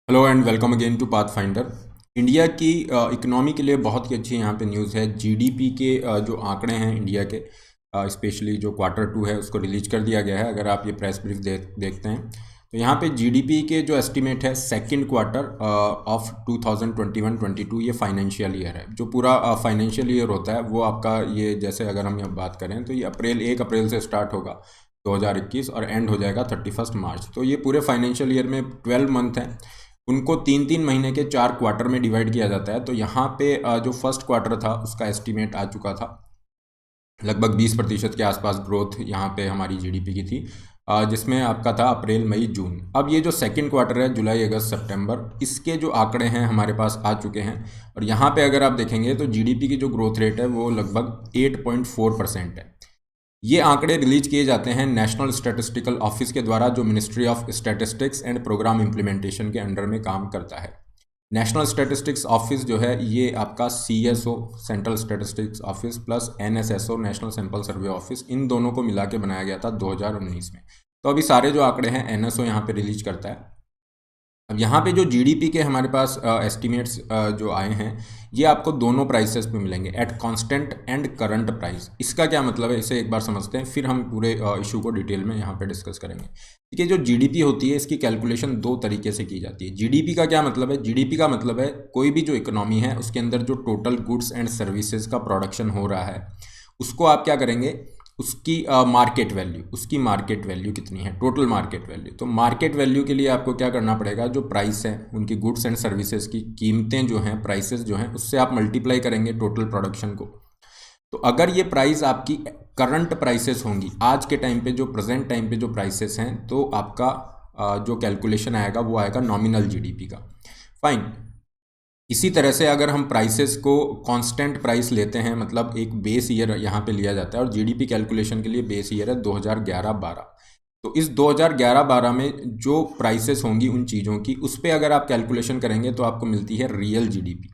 Hello and welcome again to Pathfinder. India की economy के लिए बहुत ही अच्छी यहाँ पे न्यूज़ है। जीडीपी के जो आंकड़े हैं इंडिया के, स्पेशली जो क्वार्टर 2 है उसको रिलीज कर दिया गया है। अगर आप ये प्रेस ब्रीफ देखते हैं तो यहाँ पे जीडीपी के जो एस्टिमेट है सेकंड क्वार्टर ऑफ 2021-22, ये फाइनेंशियल ईयर है। जो पूरा फाइनेंशियल ईयर होता है वो आपका ये, जैसे अगर हम यहाँ बात करें तो ये 1 अप्रैल से स्टार्ट होगा 2021 और एंड हो जाएगा 31 मार्च। तो ये पूरे फाइनेंशियल ईयर में 12 मंथ हैं, उनको 3-3 महीने के 4 क्वार्टर में डिवाइड किया जाता है। तो यहाँ पे जो फर्स्ट क्वार्टर था उसका एस्टीमेट आ चुका था, लगभग 20% के आसपास ग्रोथ यहाँ पे हमारी जीडीपी की थी, जिसमें आपका था अप्रैल मई जून। अब ये जो सेकंड क्वार्टर है जुलाई अगस्त सितंबर, इसके जो आंकड़े हैं हमारे पास आ चुके हैं। और यहाँ पे अगर आप देखेंगे तो जीडीपी की जो ग्रोथ रेट है वो लगभग 8.4% है। ये आंकड़े रिलीज किए जाते हैं नेशनल स्टैटिस्टिकल ऑफिस के द्वारा, जो ministry of statistics and programme implementation के अंडर में काम करता है। नेशनल स्टैटिस्टिक्स ऑफिस जो है ये आपका CSO central statistics office plus NSSO national sample survey office, इन दोनों को मिला के बनाया गया था 2019 में। तो अभी सारे जो आंकड़े हैं एनएसओ यहाँ पे रिलीज करता है। अब यहाँ पे जो जीडीपी के हमारे पास एस्टिमेट्स जो आए हैं, ये आपको दोनों प्राइसेस पे मिलेंगे, at constant and current price. इसका क्या मतलब है इसे एक बार समझते हैं, फिर हम पूरे इशू को डिटेल में यहाँ पे डिस्कस करेंगे। देखिए, जो जीडीपी होती है इसकी कैलकुलेशन दो तरीके से की जाती है। जीडीपी का क्या मतलब है? जीडीपी का मतलब है कोई भी जो इकोनॉमी है उसके अंदर जो टोटल गुड्स एंड सर्विसेज का प्रोडक्शन हो रहा है, उसको आप क्या करेंगे, उसकी मार्केट वैल्यू कितनी है, टोटल मार्केट वैल्यू। तो मार्केट वैल्यू के लिए आपको क्या करना पड़ेगा, जो प्राइस है उनकी गुड्स एंड सर्विसेज की कीमतें जो हैं, प्राइसेस जो हैं, उससे आप मल्टीप्लाई करेंगे टोटल प्रोडक्शन को। तो अगर ये प्राइस आपकी करंट प्राइसेस होंगी, आज के टाइम पे जो प्रेजेंट टाइम पे जो प्राइसेस हैं, तो आपका जो कैलकुलेशन आएगा वो आएगा नॉमिनल जीडीपी का। फाइन। इसी तरह से अगर हम प्राइसेस को कांस्टेंट प्राइस लेते हैं, मतलब एक बेस ईयर यहाँ पे लिया जाता है, और जीडीपी कैलकुलेशन के लिए बेस ईयर है 2011-12। तो इस 2011-12 में जो प्राइसेस होंगी उन चीज़ों की, उस पर अगर आप कैलकुलेशन करेंगे तो आपको मिलती है रियल जीडीपी।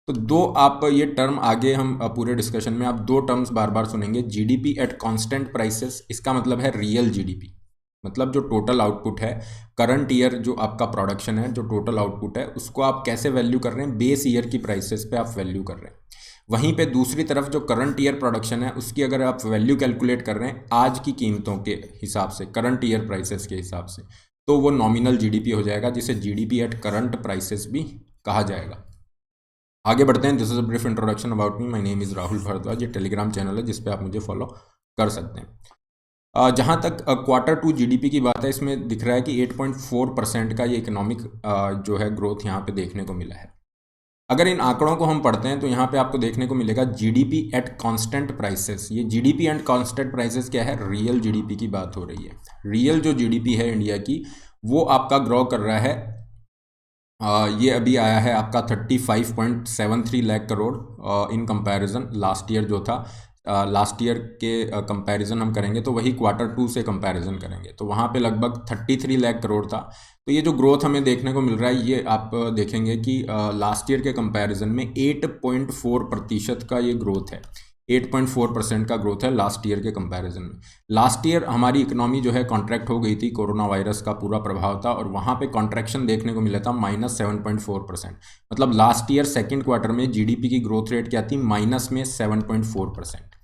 तो दो आप ये टर्म आगे हम पूरे डिस्कशन में आप दो टर्म्स बार बार सुनेंगे, जीडीपी एट कांस्टेंट प्राइसेस, इसका मतलब है रियल जीडीपी, मतलब जो टोटल आउटपुट है करंट ईयर, जो आपका प्रोडक्शन है, जो टोटल आउटपुट है, उसको आप कैसे वैल्यू कर रहे हैं, बेस ईयर की प्राइसेस पे आप वैल्यू कर रहे हैं। वहीं पे दूसरी तरफ जो करंट ईयर प्रोडक्शन है उसकी अगर आप वैल्यू कैलकुलेट कर रहे हैं आज की कीमतों के हिसाब से, करंट ईयर प्राइसेस के हिसाब से, तो वो नॉमिनल जीडीपी हो जाएगा, जिसे जीडीपी एट करंट प्राइसेस भी कहा जाएगा। आगे बढ़ते हैं। This is a brief introduction about me. My name is Rahul Bhardwaj. ये टेलीग्राम चैनल है जिस पे आप मुझे फॉलो कर सकते हैं। जहाँ तक क्वार्टर 2 जीडीपी की बात है, इसमें दिख रहा है कि 8.4% का ये इकोनॉमिक जो है ग्रोथ यहाँ पे देखने को मिला है। अगर इन आंकड़ों को हम पढ़ते हैं तो यहाँ पे आपको देखने को मिलेगा जीडीपी एट कांस्टेंट प्राइसेस। ये जीडीपी एंड कांस्टेंट प्राइसेस क्या है? रियल जीडीपी की बात हो रही है। रियल जो जीडीपी है इंडिया की, वो आपका ग्रो कर रहा है। ये अभी आया है आपका 35.73 lakh crore, in comparison last year जो था। लास्ट ईयर के कंपैरिजन हम करेंगे तो वही क्वार्टर 2 से कंपैरिजन करेंगे तो वहाँ पे लगभग 33 लाख करोड़ था। तो ये जो ग्रोथ हमें देखने को मिल रहा है, ये आप देखेंगे कि लास्ट ईयर के कंपैरिजन में 8.4% का ये ग्रोथ है। 8.4% का ग्रोथ है लास्ट ईयर के कंपैरिजन में। लास्ट ईयर हमारी इकोनॉमी जो है कॉन्ट्रैक्ट हो गई थी, कोरोना वायरस का पूरा प्रभाव था, और वहाँ पे कॉन्ट्रैक्शन देखने को मिला था -7.4%। मतलब लास्ट ईयर सेकेंड क्वार्टर में जीडीपी की ग्रोथ रेट क्या थी? -7.4%।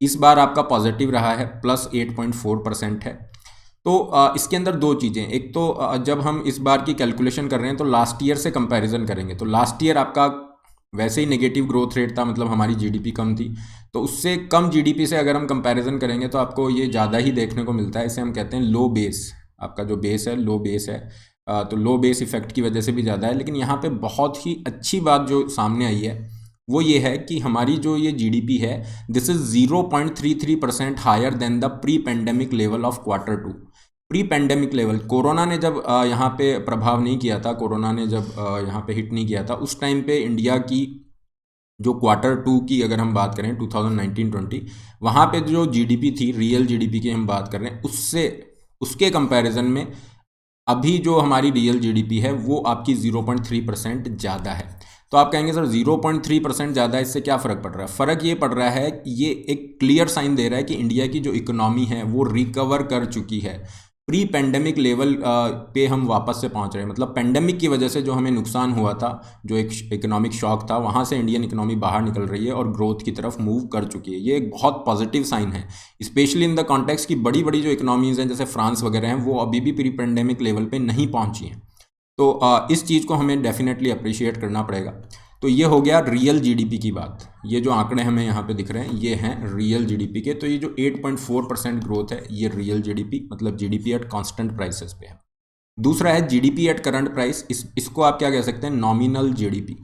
इस बार आपका पॉजिटिव रहा है, +8.4% है। तो इसके अंदर दो चीज़ें, एक तो जब हम इस बार की कैलकुलेशन कर रहे हैं तो लास्ट ईयर से कंपैरिजन करेंगे, तो लास्ट ईयर आपका वैसे ही नेगेटिव ग्रोथ रेट था, मतलब हमारी जीडीपी कम थी। तो उससे कम जीडीपी से अगर हम कंपैरिजन करेंगे तो आपको ये ज़्यादा ही देखने को मिलता है। इसे हम कहते हैं लो बेस। आपका जो बेस है लो बेस है, तो लो बेस इफेक्ट की वजह से भी ज़्यादा है। लेकिन यहाँ पे बहुत ही अच्छी बात जो सामने आई है वो ये है कि हमारी जो ये जीडीपी है, this is 0.33% higher than the pre pandemic level of quarter 2। Pre pandemic level, corona ने जब यहाँ पे प्रभाव नहीं किया था, कोरोना ने जब यहाँ पे हिट नहीं किया था, उस टाइम पे इंडिया की जो क्वार्टर 2 की अगर हम बात करें 2019-20, वहाँ पे जो जीडीपी थी, रियल जीडीपी की हम बात कर रहे हैं, उससे उसके कंपैरिजन में अभी जो हमारी रियल जीडीपी है वो आपकी 0.3% ज़्यादा है। तो आप कहेंगे सर 0.3% ज़्यादा है, इससे क्या फ़र्क पड़ रहा है? फ़र्क ये पड़ रहा है, ये एक क्लियर साइन दे रहा है कि इंडिया की जो इकोनॉमी है वो रिकवर कर चुकी है। प्री पेंडेमिक लेवल पे हम वापस से पहुंच रहे हैं। मतलब पेंडेमिक की वजह से जो हमें नुकसान हुआ था, जो एक इकोनॉमिक शॉक था, वहां से इंडियन इकोनॉमी बाहर निकल रही है और ग्रोथ की तरफ मूव कर चुकी है। ये एक बहुत पॉजिटिव साइन है, स्पेशली इन द कॉन्टेक्स्ट की बड़ी बड़ी जो इकोनॉमीज़ हैं जैसे फ्रांस वगैरह हैं, वो अभी भी प्री पेंडेमिक लेवल पे नहीं पहुंची हैं। तो इस चीज़ को हमें डेफिनेटली अप्रिशिएट करना पड़ेगा। तो ये हो गया रियल जीडीपी की बात। ये जो आंकड़े हमें यहाँ पे दिख रहे हैं ये हैं रियल जीडीपी के। तो ये जो 8.4% ग्रोथ है ये रियल जीडीपी, मतलब जीडीपी एट कांस्टेंट प्राइसेस पे है। दूसरा है जीडीपी एट करंट प्राइस, इसको आप क्या कह सकते हैं, नॉमिनल जीडीपी।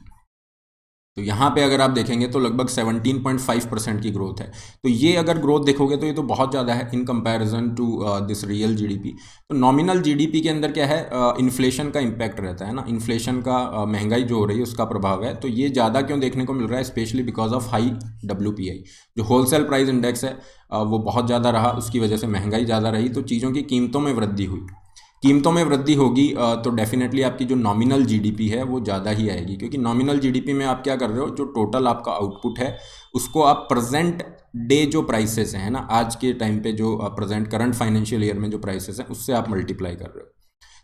तो यहाँ पे अगर आप देखेंगे तो लगभग 17.5% की ग्रोथ है। तो ये अगर ग्रोथ देखोगे तो ये तो बहुत ज़्यादा है in comparison to this real GDP. तो नॉमिनल जीडीपी के अंदर क्या है, इन्फ्लेशन का इम्पैक्ट रहता है ना, इन्फ्लेशन का महंगाई जो हो रही है उसका प्रभाव है। तो ये ज़्यादा क्यों देखने को मिल रहा है, specially because of high WPI. जो होलसेल प्राइस इंडेक्स है वो बहुत ज़्यादा रहा, उसकी वजह से महंगाई ज़्यादा रही, तो चीज़ों की कीमतों में वृद्धि हुई। कीमतों में वृद्धि होगी तो डेफिनेटली आपकी जो नॉमिनल जीडीपी है वो ज़्यादा ही आएगी, क्योंकि नॉमिनल जीडीपी में आप क्या कर रहे हो, जो टोटल आपका आउटपुट है उसको आप प्रेजेंट डे जो प्राइसेस हैं ना, आज के टाइम पे जो प्रेजेंट करंट फाइनेंशियल ईयर में जो प्राइसेस हैं उससे आप मल्टीप्लाई कर रहे हो।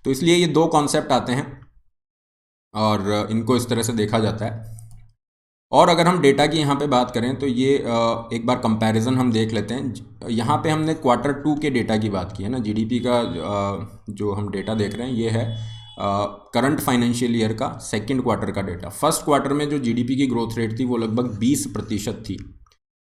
तो इसलिए ये दो कॉन्सेप्ट आते हैं और इनको इस तरह से देखा जाता है। और अगर हम डेटा की यहाँ पे बात करें तो ये एक बार कंपैरिजन हम देख लेते हैं। यहाँ पे हमने Q2 के डेटा की बात की है ना, जीडीपी का जो हम डेटा देख रहे हैं ये है करंट फाइनेंशियल ईयर का सेकंड क्वार्टर का डेटा। फर्स्ट क्वार्टर में जो जीडीपी की ग्रोथ रेट थी वो लगभग 20% थी,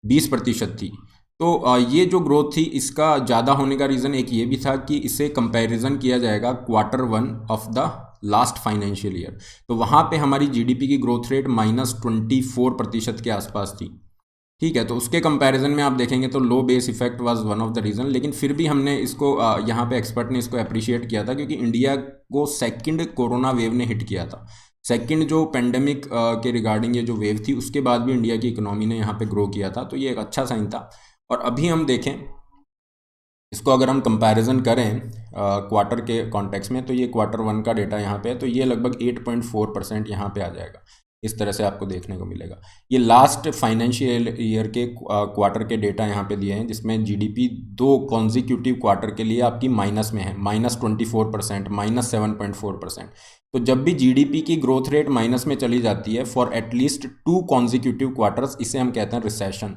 20% थी। तो ये जो ग्रोथ थी इसका ज़्यादा होने का रीज़न एक ये भी था कि इसे कंपैरिजन किया जाएगा Q1 of the last financial year. तो वहाँ पे हमारी जीडीपी की ग्रोथ रेट -24% के आसपास थी। ठीक है, तो उसके कंपैरिजन में आप देखेंगे तो low base effect was one of the reason. लेकिन फिर भी हमने इसको यहाँ पे एक्सपर्ट ने इसको अप्रिशिएट किया था, क्योंकि इंडिया को सेकंड कोरोना वेव ने हिट किया था। सेकंड जो पेंडेमिक के रिगार्डिंग ये जो वेव थी उसके बाद भी इंडिया की इकोनॉमी ने यहाँ पे ग्रो किया था, तो ये एक अच्छा साइन था। और अभी हम देखें इसको, अगर हम कंपैरिजन करें क्वार्टर के कॉन्टेक्स्ट में, तो ये Q1 का डेटा यहाँ पे है, तो ये लगभग 8.4% यहाँ पे आ जाएगा। इस तरह से आपको देखने को मिलेगा। ये लास्ट फाइनेंशियल ईयर के क्वार्टर के डेटा यहाँ पे दिए हैं, जिसमें जीडीपी दो कॉन्जिक्यूटिव क्वार्टर के लिए आपकी माइनस में है, -24%, -7.4%। तो जब भी जीडीपी की ग्रोथ रेट माइनस में चली जाती है फॉर एटलीस्ट 2 कॉन्जिक्यूटिव क्वार्टर्स, इसे हम कहते हैं रिसेशन।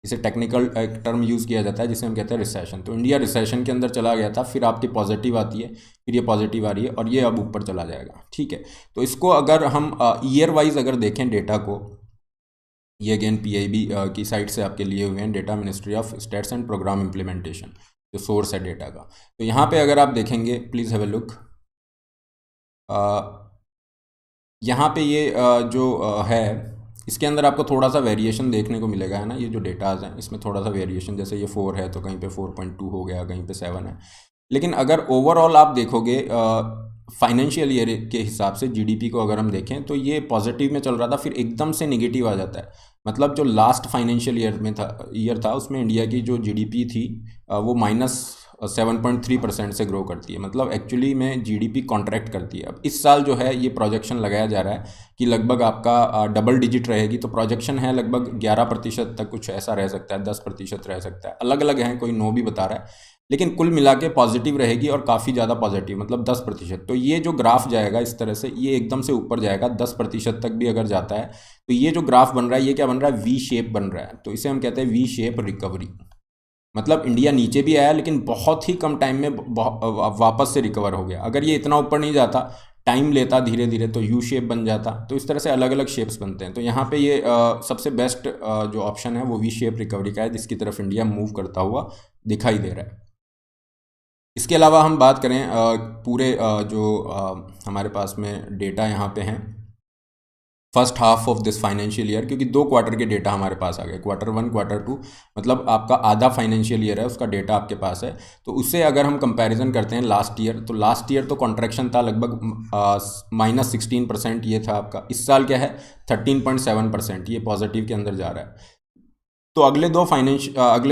इसे टेक्निकल एक टर्म यूज़ किया जाता है जिसे हम कहते हैं रिसेशन। तो इंडिया रिसेशन के अंदर चला गया था, फिर आपकी पॉजिटिव आती है, फिर ये पॉजिटिव आ रही है और ये अब ऊपर चला जाएगा। ठीक है, तो इसको अगर हम ईयर वाइज अगर देखें डेटा को, ये अगेन पीआईबी की साइट से आपके लिए हुए हैं, data ministry of states and programme implementation, जो सोर्स है डेटा का। तो यहाँ पे अगर आप देखेंगे, प्लीज़ हैव ए लुक, यहाँ पे ये जो है इसके अंदर आपको थोड़ा सा वेरिएशन देखने को मिलेगा, है ना। ये जो डेटाज हैं इसमें थोड़ा सा वेरिएशन, जैसे ये 4 है तो कहीं पे 4.2 हो गया, कहीं पे 7 है। लेकिन अगर ओवरऑल आप देखोगे फाइनेंशियल ईयर के हिसाब से जीडीपी को अगर हम देखें तो ये पॉजिटिव में चल रहा था, फिर एकदम से नेगेटिव आ जाता है। मतलब जो लास्ट फाइनेंशियल ईयर था उसमें इंडिया की जो जीडीपी थी वो -7.3% से ग्रो करती है। मतलब एक्चुअली में जीडीपी कॉन्ट्रैक्ट करती है। अब इस साल जो है ये प्रोजेक्शन लगाया जा रहा है कि लगभग आपका डबल डिजिट रहेगी। तो प्रोजेक्शन है लगभग 11% तक, कुछ ऐसा रह सकता है, 10% रह सकता है, अलग अलग हैं, कोई 9 भी बता रहा है। लेकिन कुल मिला के पॉजिटिव रहेगी और काफ़ी ज़्यादा पॉजिटिव, मतलब 10%। तो ये जो ग्राफ जाएगा इस तरह से, ये एकदम से ऊपर जाएगा 10% तक भी अगर जाता है, तो ये जो ग्राफ बन रहा है ये क्या बन रहा है, वी शेप बन रहा है। तो इसे हम कहते हैं वी शेप रिकवरी। मतलब इंडिया नीचे भी आया लेकिन बहुत ही कम टाइम में वापस से रिकवर हो गया। अगर ये इतना ऊपर नहीं जाता, टाइम लेता धीरे धीरे, तो यू शेप बन जाता। तो इस तरह से अलग अलग शेप्स बनते हैं। तो यहाँ पे ये सबसे बेस्ट जो ऑप्शन है वो वी शेप रिकवरी का है, जिसकी तरफ इंडिया मूव करता हुआ दिखाई दे रहा है। इसके अलावा हम बात करें पूरे जो हमारे पास में डेटा यहाँ पे हैं first half of this financial year, क्योंकि 2 क्वार्टर के डेटा हमारे पास आ गए, Q1 Q2, मतलब आपका आधा फाइनेंशियल ईयर है उसका डेटा आपके पास है। तो उससे अगर हम कंपैरिजन करते हैं लास्ट ईयर, तो लास्ट ईयर तो कॉन्ट्रैक्शन था लगभग -16%, ये था आपका। इस साल क्या है 13.7%, ये पॉजिटिव के अंदर जा रहा है। तो अगले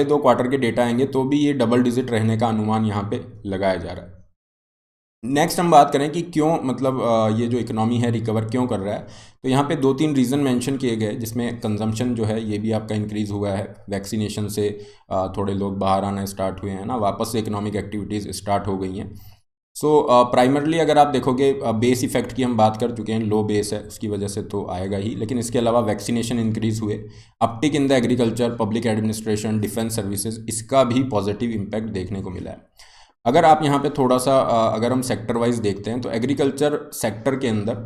दो क्वार्टर के डेटा आएंगे तो भी ये डबल डिजिट रहने का अनुमान यहाँ पे लगाया जा रहा है। नेक्स्ट हम बात करें कि क्यों मतलब ये जो इकोनॉमी है रिकवर क्यों कर रहा है, तो यहाँ पे दो तीन रीज़न मेंशन किए गए, जिसमें कंजम्पशन जो है ये भी आपका इंक्रीज़ हुआ है वैक्सीनेशन से। थोड़े लोग बाहर आना स्टार्ट हुए हैं ना, वापस से इकोनॉमिक एक्टिविटीज़ स्टार्ट हो गई हैं। सो प्राइमरली अगर आप देखोगे बेस इफेक्ट की हम बात कर चुके हैं, लो बेस है उसकी वजह से तो आएगा ही, लेकिन इसके अलावा वैक्सीनेशन इंक्रीज़ हुए, uptick in the agriculture, public administration, defence services, इसका भी पॉजिटिव इम्पैक्ट देखने को मिला है। अगर आप यहाँ पे थोड़ा सा अगर हम सेक्टर वाइज देखते हैं तो एग्रीकल्चर सेक्टर के अंदर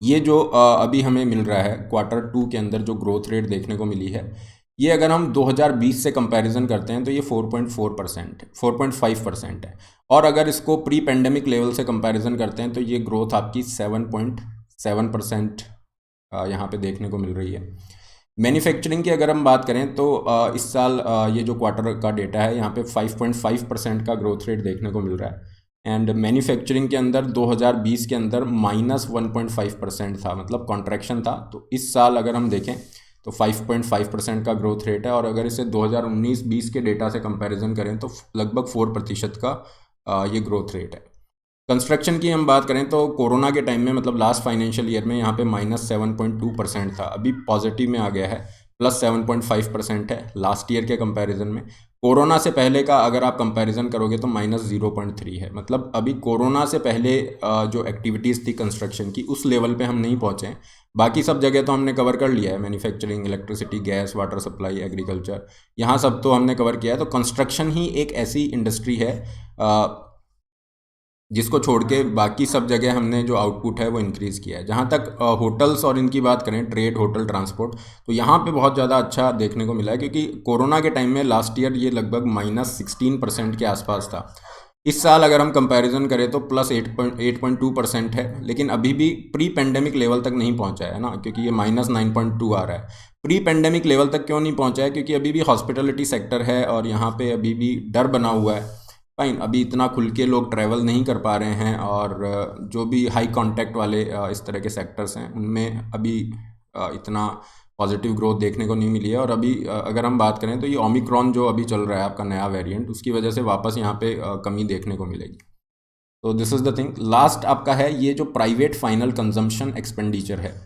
ये जो अभी हमें मिल रहा है क्वार्टर टू के अंदर जो ग्रोथ रेट देखने को मिली है, ये अगर हम 2020 से कंपैरिजन करते हैं तो ये 4.4% 4.5% है। और अगर इसको प्री पेंडेमिक लेवल से कंपैरिजन करते हैं तो ये ग्रोथ आपकी 7.7% यहाँ पे देखने को मिल रही है। मैन्युफैक्चरिंग की अगर हम बात करें तो इस साल ये जो क्वार्टर का डेटा है यहाँ पे 5.5% का ग्रोथ रेट देखने को मिल रहा है। एंड मैन्युफैक्चरिंग के अंदर 2020 के अंदर -1.5% था, मतलब कॉन्ट्रैक्शन था। तो इस साल अगर हम देखें तो 5.5% का ग्रोथ रेट है, और अगर इसे 2019-20 के डेटा से कंपैरिजन करें तो लगभग 4% का ये ग्रोथ रेट है। कंस्ट्रक्शन की हम बात करें तो कोरोना के टाइम में मतलब लास्ट फाइनेंशियल ईयर में यहाँ पे -7.2% था, अभी पॉजिटिव में आ गया है, +7.5% है लास्ट ईयर के कंपैरिजन में। कोरोना से पहले का अगर आप कंपैरिजन करोगे तो -0.3 है, मतलब अभी कोरोना से पहले जो एक्टिविटीज़ थी कंस्ट्रक्शन की उस लेवल पे हम नहीं पहुँचे हैं। बाकी सब जगह तो हमने कवर कर लिया है, manufacturing, electricity, gas, water supply, agriculture, यहाँ सब तो हमने कवर किया है। तो कंस्ट्रक्शन ही एक ऐसी इंडस्ट्री है जिसको छोड़ के बाकी सब जगह हमने जो आउटपुट है वो इंक्रीज़ किया है। जहाँ तक होटल्स और इनकी बात करें, ट्रेड, होटल, ट्रांसपोर्ट, तो यहाँ पे बहुत ज़्यादा अच्छा देखने को मिला है, क्योंकि कोरोना के टाइम में लास्ट ईयर ये लगभग -16% के आसपास था। इस साल अगर हम कंपैरिजन करें तो +8.2% है, लेकिन अभी भी प्री पेंडेमिक लेवल तक नहीं पहुँचा है ना, क्योंकि ये -9.2 आ रहा है। प्री पेंडेमिक लेवल तक क्यों नहीं पहुँचा है? क्योंकि अभी भी हॉस्पिटलिटी सेक्टर है और यहाँ पे अभी भी डर बना हुआ है। फाइन, अभी इतना खुल के लोग ट्रैवल नहीं कर पा रहे हैं, और जो भी हाई कांटेक्ट वाले इस तरह के सेक्टर्स हैं उनमें अभी इतना पॉजिटिव ग्रोथ देखने को नहीं मिली है। और अभी अगर हम बात करें तो ये ओमिक्रॉन जो अभी चल रहा है आपका नया वेरिएंट, उसकी वजह से वापस यहाँ पे कमी देखने को मिलेगी। तो this is the thing. Last आपका है ये जो प्राइवेट फाइनल कंजम्पशन एक्सपेंडिचर है।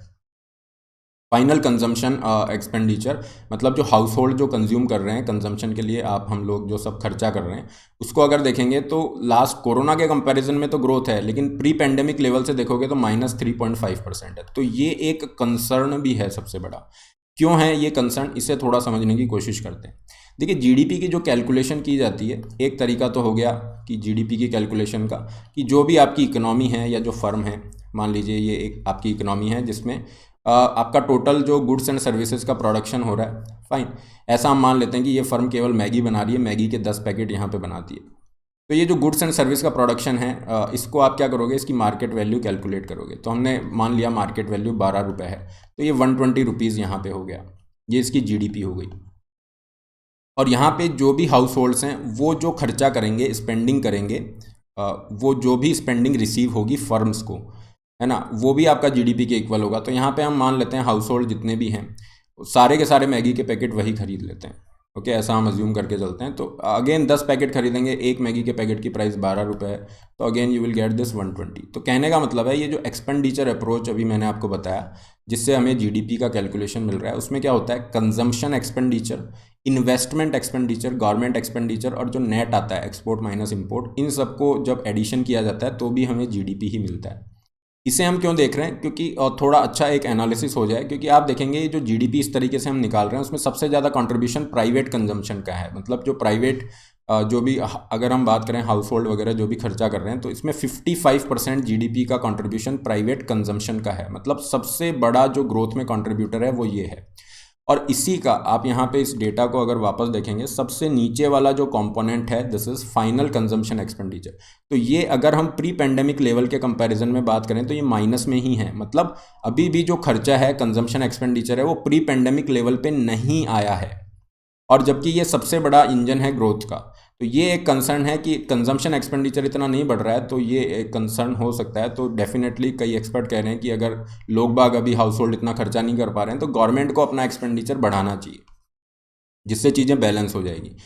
फाइनल कंजम्पशन एक्सपेंडिचर मतलब जो हाउस होल्ड जो कंज्यूम कर रहे हैं कंजम्पशन के लिए, आप हम लोग जो सब खर्चा कर रहे हैं, उसको अगर देखेंगे तो लास्ट कोरोना के कंपैरिजन में तो ग्रोथ है, लेकिन प्री पेंडेमिक लेवल से देखोगे तो -3.5% है। तो ये एक कंसर्न भी है सबसे बड़ा। क्यों है ये कंसर्न, इसे थोड़ा समझने की कोशिश करते हैं। देखिए, जीडीपी की जो कैलकुलेशन की जाती है, एक तरीका तो हो गया कि जीडीपी की कैलकुलेशन का, कि जो भी आपकी इकोनॉमी है या जो फर्म है, मान लीजिए ये एक आपकी इकोनॉमी है जिसमें आपका टोटल जो गुड्स एंड सर्विसेज का प्रोडक्शन हो रहा है, फाइन, ऐसा हम मान लेते हैं कि ये फर्म केवल मैगी बना रही है, मैगी के 10 पैकेट यहाँ पे बनाती है। तो ये जो गुड्स एंड सर्विस का प्रोडक्शन है, इसको आप क्या करोगे, इसकी मार्केट वैल्यू कैलकुलेट करोगे। तो हमने मान लिया मार्केट वैल्यू 12 रुपये है, तो ये 120 रुपीज़ यहाँ पे हो गया, ये इसकी जीडीपी हो गई। और यहाँ पे जो भी हाउस होल्ड्स हैं वो जो खर्चा करेंगे, स्पेंडिंग करेंगे, वो जो भी स्पेंडिंग रिसीव होगी फर्म्स को, है ना, वो भी आपका जीडीपी के इक्वल होगा। तो यहाँ पे हम मान लेते हैं हाउस होल्ड जितने भी हैं सारे के सारे मैगी के पैकेट वही खरीद लेते हैं। ओके, ऐसा हम अज्यूम करके चलते हैं। तो अगेन 10 पैकेट खरीदेंगे, एक मैगी के पैकेट की प्राइस 12 रुपये है, तो again you will get this 120। तो कहने का मतलब है ये जो एक्सपेंडिचर अप्रोच अभी मैंने आपको बताया जिससे हमें जीडीपी का कैलकुलेशन मिल रहा है, उसमें क्या होता है, consumption expenditure, investment expenditure, government expenditure, और जो नेट आता है एक्सपोर्ट माइनस इंपोर्ट, इन सबको जब एडिशन किया जाता है तो भी हमें जीडीपी ही मिलता है। इसे हम क्यों देख रहे हैं, क्योंकि थोड़ा अच्छा एक एनालिसिस हो जाए। क्योंकि आप देखेंगे ये जो जीडीपी इस तरीके से हम निकाल रहे हैं उसमें सबसे ज़्यादा कंट्रीब्यूशन प्राइवेट कंजम्पशन का है, मतलब जो प्राइवेट जो भी अगर हम बात करें हाउस होल्ड वगैरह जो भी खर्चा कर रहे हैं, तो इसमें 55% जीडीपी का कंट्रीब्यूशन प्राइवेट कंजम्पशन का है। मतलब सबसे बड़ा जो ग्रोथ में कंट्रीब्यूटर है वो ये है। और इसी का आप यहाँ पे इस डेटा को अगर वापस देखेंगे, सबसे नीचे वाला जो कंपोनेंट है this is final consumption expenditure. तो ये अगर हम प्री पेंडेमिक लेवल के कंपैरिजन में बात करें तो ये माइनस में ही है, मतलब अभी भी जो खर्चा है कंजम्पशन एक्सपेंडिचर है वो प्री पेंडेमिक लेवल पे नहीं आया है, और जबकि ये सबसे बड़ा इंजन है ग्रोथ का। तो ये एक कंसर्न है कि कंजम्पशन एक्सपेंडिचर इतना नहीं बढ़ रहा है, तो ये एक कंसर्न हो सकता है। तो डेफिनेटली कई एक्सपर्ट कह रहे हैं कि अगर लोग बाग अभी हाउस होल्ड इतना खर्चा नहीं कर पा रहे हैं तो गवर्नमेंट को अपना एक्सपेंडिचर बढ़ाना चाहिए, जिससे चीज़ें बैलेंस हो जाएगी।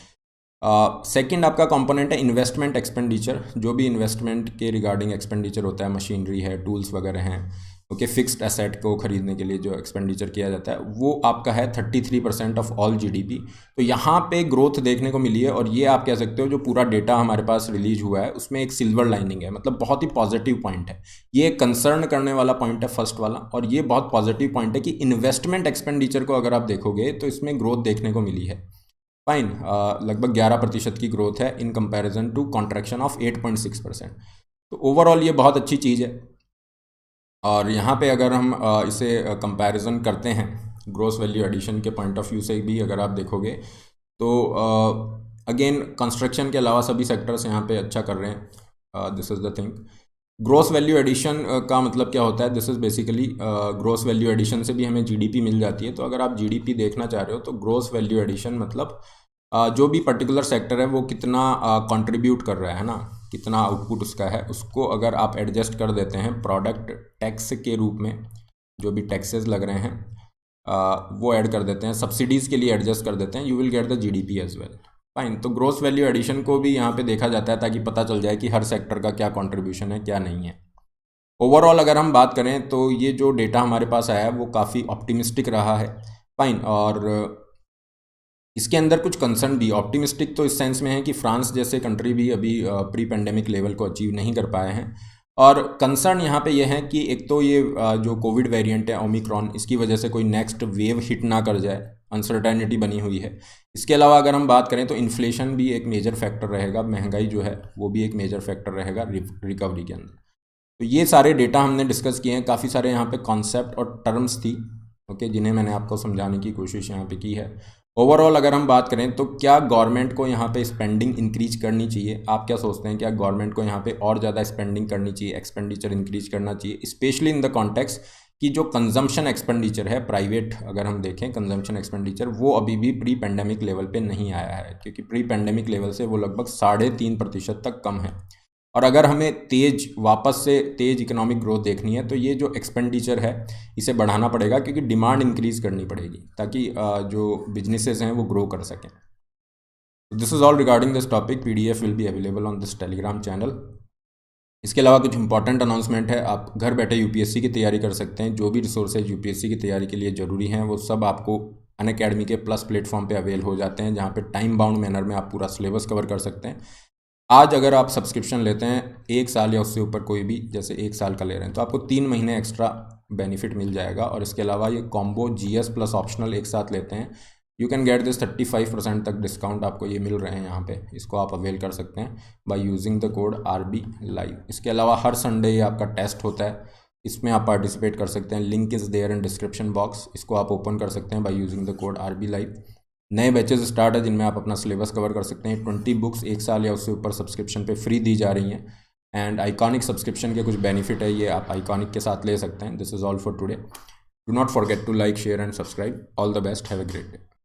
सेकंड आपका कंपोनेंट है इन्वेस्टमेंट एक्सपेंडिचर, जो भी इन्वेस्टमेंट के रिगार्डिंग एक्सपेंडिचर होता है, मशीनरी है, टूल्स वगैरह हैं, ओके, फिक्स्ड एसेट को खरीदने के लिए जो एक्सपेंडिचर किया जाता है वो आपका है 33% ऑफ ऑल जीडीपी। तो यहाँ पे ग्रोथ देखने को मिली है, और ये आप कह सकते हो जो पूरा डेटा हमारे पास रिलीज हुआ है उसमें एक सिल्वर लाइनिंग है, मतलब बहुत ही पॉजिटिव पॉइंट है। ये कंसर्न करने वाला पॉइंट है फर्स्ट वाला, और ये बहुत पॉजिटिव पॉइंट है कि इन्वेस्टमेंट एक्सपेंडिचर को अगर आप देखोगे तो इसमें ग्रोथ देखने को मिली है। फाइन, लगभग 11% की ग्रोथ है in comparison to contraction of 8.6%। तो ओवरऑल ये बहुत अच्छी चीज़ है। और यहाँ पे अगर हम इसे कंपैरिजन करते हैं ग्रॉस वैल्यू एडिशन के पॉइंट ऑफ व्यू से भी अगर आप देखोगे तो अगेन कंस्ट्रक्शन के अलावा सभी सेक्टर्स यहाँ पे अच्छा कर रहे हैं। This is the thing. Gross value addition का मतलब क्या होता है? This is basically gross value addition से भी हमें जीडीपी मिल जाती है। तो अगर आप जीडीपी देखना चाह रहे हो तो ग्रॉस वैल्यू एडिशन मतलब जो भी पर्टिकुलर सेक्टर है वो कितना कंट्रीब्यूट कर रहा है ना, कितना आउटपुट उसका है, उसको अगर आप एडजस्ट कर देते हैं प्रोडक्ट टैक्स के रूप में, जो भी टैक्सेस लग रहे हैं वो ऐड कर देते हैं, सब्सिडीज़ के लिए एडजस्ट कर देते हैं, you will get the GDP as well. Fine, तो ग्रॉस वैल्यू एडिशन को भी यहाँ पे देखा जाता है ताकि पता चल जाए कि हर सेक्टर का क्या कंट्रीब्यूशन है क्या नहीं है। ओवरऑल अगर हम बात करें तो ये जो डेटा हमारे पास आया है वो काफ़ी ऑप्टिमिस्टिक रहा है। फाइन, और इसके अंदर कुछ कंसर्न भी, ऑप्टिमिस्टिक तो इस सेंस में है कि फ्रांस जैसे कंट्री भी अभी प्री पेंडेमिक लेवल को अचीव नहीं कर पाए हैं। और कंसर्न यहाँ पे यह है कि एक तो ये जो कोविड वेरिएंट है ओमिक्रॉन, इसकी वजह से कोई नेक्स्ट वेव हिट ना कर जाए, अनसर्टेनिटी बनी हुई है। इसके अलावा अगर हम बात करें तो इन्फ्लेशन भी एक मेजर फैक्टर रहेगा, महंगाई जो है वो भी एक मेजर फैक्टर रहेगा रिकवरी के अंदर। तो ये सारे डेटा हमने डिस्कस किए हैं, काफ़ी सारे यहाँ पे कॉन्सेप्ट और टर्म्स थी, ओके, जिन्हें मैंने आपको समझाने की कोशिश यहाँ पे की है। ओवरऑल अगर हम बात करें तो क्या गवर्नमेंट को यहाँ पे स्पेंडिंग इंक्रीज करनी चाहिए? आप क्या सोचते हैं, क्या गवर्नमेंट को यहाँ पे और ज़्यादा स्पेंडिंग करनी चाहिए, एक्सपेंडिचर इंक्रीज करना चाहिए, स्पेशली इन द कॉन्टेक्स्ट कि जो कंजम्पशन एक्सपेंडिचर है प्राइवेट, अगर हम देखें कंजम्पशन एक्सपेंडिचर वो अभी भी प्री पेंडेमिक लेवल पे नहीं आया है, क्योंकि प्री पेंडेमिक लेवल से वो लगभग 3.5% तक कम है। और अगर हमें वापस से तेज इकोनॉमिक ग्रोथ देखनी है तो ये जो एक्सपेंडिचर है इसे बढ़ाना पड़ेगा, क्योंकि डिमांड इंक्रीज करनी पड़ेगी ताकि जो बिजनेसेस हैं वो ग्रो कर सकें। This is all regarding this topic. PDF will be available on this Telegram channel. इसके अलावा कुछ इंपॉर्टेंट अनाउंसमेंट है, आप घर बैठे यूपीएससी की तैयारी कर सकते हैं। जो भी रिसोर्सेज यूपीएससी की तैयारी के लिए ज़रूरी हैं वो सब आपको अनअकैडमी के प्लस प्लेटफॉर्म पे अवेल हो जाते हैं, जहाँ पे टाइम बाउंड मैनर में आप पूरा सिलेबस कवर कर सकते हैं। आज अगर आप सब्सक्रिप्शन लेते हैं 1 साल या उससे ऊपर, कोई भी, जैसे 1 साल का ले रहे हैं, तो आपको 3 महीने एक्स्ट्रा बेनिफिट मिल जाएगा। और इसके अलावा ये कॉम्बो GS प्लस ऑप्शनल एक साथ लेते हैं, यू कैन गेट दिस 35% तक डिस्काउंट आपको ये मिल रहे हैं यहाँ पे। इसको आप अवेल कर सकते हैं by using the code RB Live। इसके अलावा हर संडे ये आपका टेस्ट होता है, इसमें आप पार्टिसिपेट कर सकते हैं। Link is there in description box, इसको आप ओपन कर सकते हैं by using the code RB Live। नए बैचेस स्टार्ट है जिनमें आप अपना सिलेबस कवर कर सकते हैं। 20 बुक्स 1 साल या उससे ऊपर सब्सक्रिप्शन पे फ्री दी जा रही हैं। एंड आइकॉनिक सब्सक्रिप्शन के कुछ बेनिफिट है, ये आप आइकॉनिक के साथ ले सकते हैं। This is all for today. Do not forget to like, share and subscribe. All the best, have a great day.